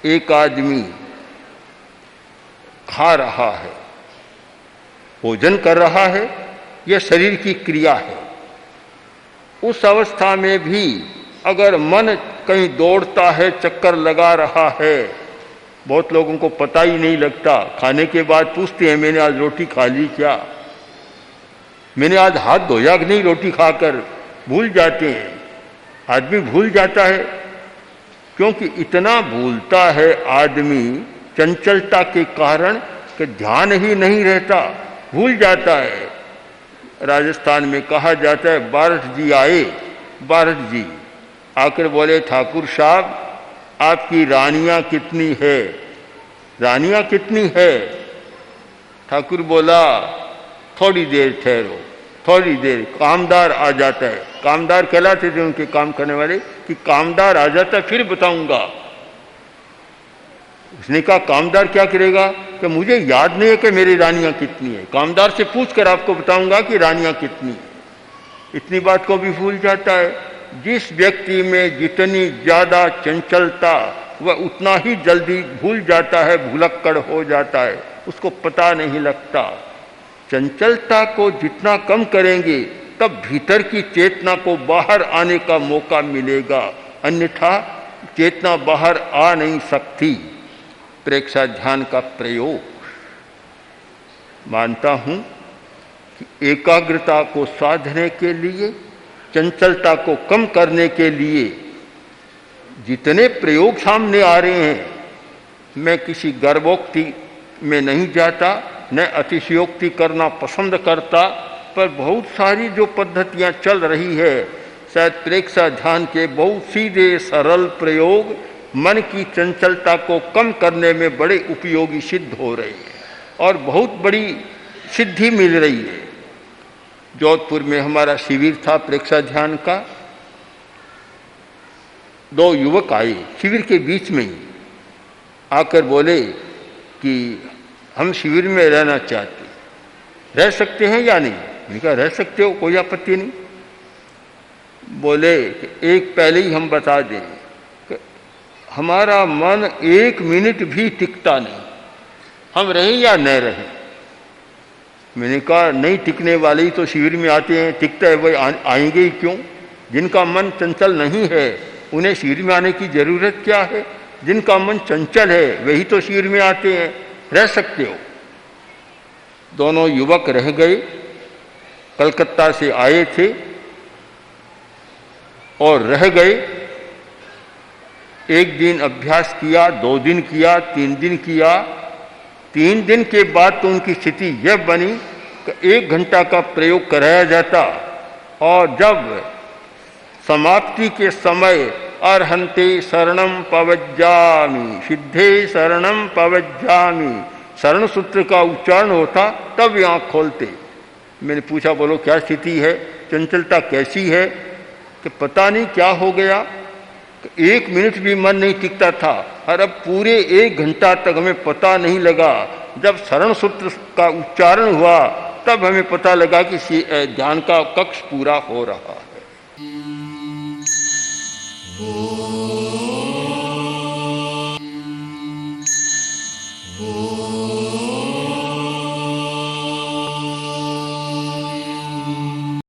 एक आदमी खा रहा है, भोजन कर रहा है, यह शरीर की क्रिया है। उस अवस्था में भी अगर मन कहीं दौड़ता है, चक्कर लगा रहा है, बहुत लोगों को पता ही नहीं लगता, खाने के बाद पूछते हैं मैंने आज रोटी खा ली क्या, मैंने आज हाथ धोया कि नहीं रोटी खाकर, भूल जाते हैं। आदमी भूल जाता है, क्योंकि इतना भूलता है आदमी चंचलता के कारण कि ध्यान ही नहीं रहता, भूल जाता है। राजस्थान में कहा जाता है बारठ जी आए, बारठ जी आकर बोले ठाकुर साहब आपकी रानियां कितनी है, रानियां कितनी है। ठाकुर बोला थोड़ी देर ठहरो, थोड़ी देर, कामदार आ जाता है। कामदार कहलाते थे उनके काम करने वाले कि कामदार आ जाता है फिर बताऊंगा। उसने कहा कामदार क्या करेगा कि मुझे याद नहीं है कि मेरी रानियां कितनी है, कामदार से पूछकर आपको बताऊंगा कि रानियां कितनी है। इतनी बात को भी भूल जाता है। जिस व्यक्ति में जितनी ज्यादा चंचलता वह उतना ही जल्दी भूल जाता है, भुलक्कड़ हो जाता है, उसको पता नहीं लगता। चंचलता को जितना कम करेंगे तब भीतर की चेतना को बाहर आने का मौका मिलेगा, अन्यथा चेतना बाहर आ नहीं सकती। प्रेक्षा ध्यान का प्रयोग, मानता हूं कि एकाग्रता को साधने के लिए, चंचलता को कम करने के लिए जितने प्रयोग सामने आ रहे हैं, मैं किसी गर्भोक्ति में नहीं जाता, न अतिशयोक्ति करना पसंद करता, पर बहुत सारी जो पद्धतियां चल रही है, शायद प्रेक्षा ध्यान के बहुत सीधे सरल प्रयोग मन की चंचलता को कम करने में बड़े उपयोगी सिद्ध हो रहे हैं और बहुत बड़ी सिद्धि मिल रही है। जोधपुर में हमारा शिविर था प्रेक्षा ध्यान का। 2 युवक आए शिविर के बीच में ही, आकर बोले कि हम शिविर में रहना चाहते, रह सकते हैं या नहीं। मैंने कहा रह सकते हो, कोई आपत्ति नहीं। बोले कि एक पहले ही हम बता दें कि हमारा मन 1 मिनट भी टिकता नहीं, हम रहें या न रहें। मैंने कहा नहीं टिकने वाले ही तो शिविर में आते हैं, टिकता है वही आएंगे ही क्यों। जिनका मन चंचल नहीं है उन्हें शिविर में आने की जरूरत क्या है, जिनका मन चंचल है वही तो शिविर में आते हैं, रह सकते हो। दोनों युवक रह गए, कलकत्ता से आए थे और रह गए। 1 दिन अभ्यास किया, 2 दिन किया, 3 दिन किया। 3 दिन के बाद तो उनकी स्थिति यह बनी कि 1 घंटा का प्रयोग कराया जाता और जब समाप्ति के समय अर्हन्ते शरणम पवज्जामि, सिद्धे शरणम पवज्जामि, शरण सूत्र का उच्चारण होता, तब आँख खोलते। मैंने पूछा बोलो क्या स्थिति है, चंचलता कैसी है, कि पता नहीं क्या हो गया, 1 मिनट भी मन नहीं टिकता था और अब पूरे 1 घंटा तक हमें पता नहीं लगा। जब शरण सूत्र का उच्चारण हुआ तब हमें पता लगा कि ध्यान का कक्ष पूरा हो रहा है।